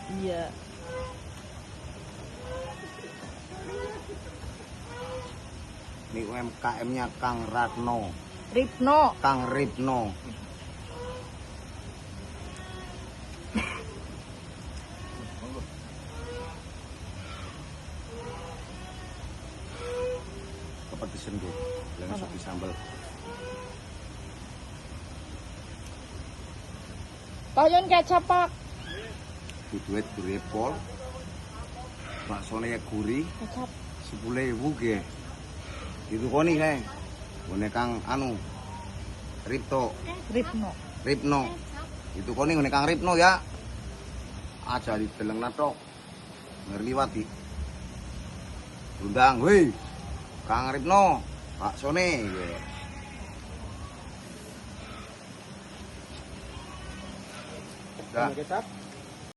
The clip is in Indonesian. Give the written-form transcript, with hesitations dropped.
Iya. Ini UMKM-nya Kang Ratno. Ripno. Kang Ripno. Kepetisan tuh, yang sopi sambal. Toyon kecap pak. Duit berepol. Baksone ya gurih. Kecap. 10.000 ge. Itu koni kae. Ngene Kang anu. Ripto. Ripno. Ripno. Itu koni ngene Kang Ripno ya. Aja dideleng natok. Ngerliwati. Undang, woi. Kang Ripno, Pak Sone. Dah. Kecap.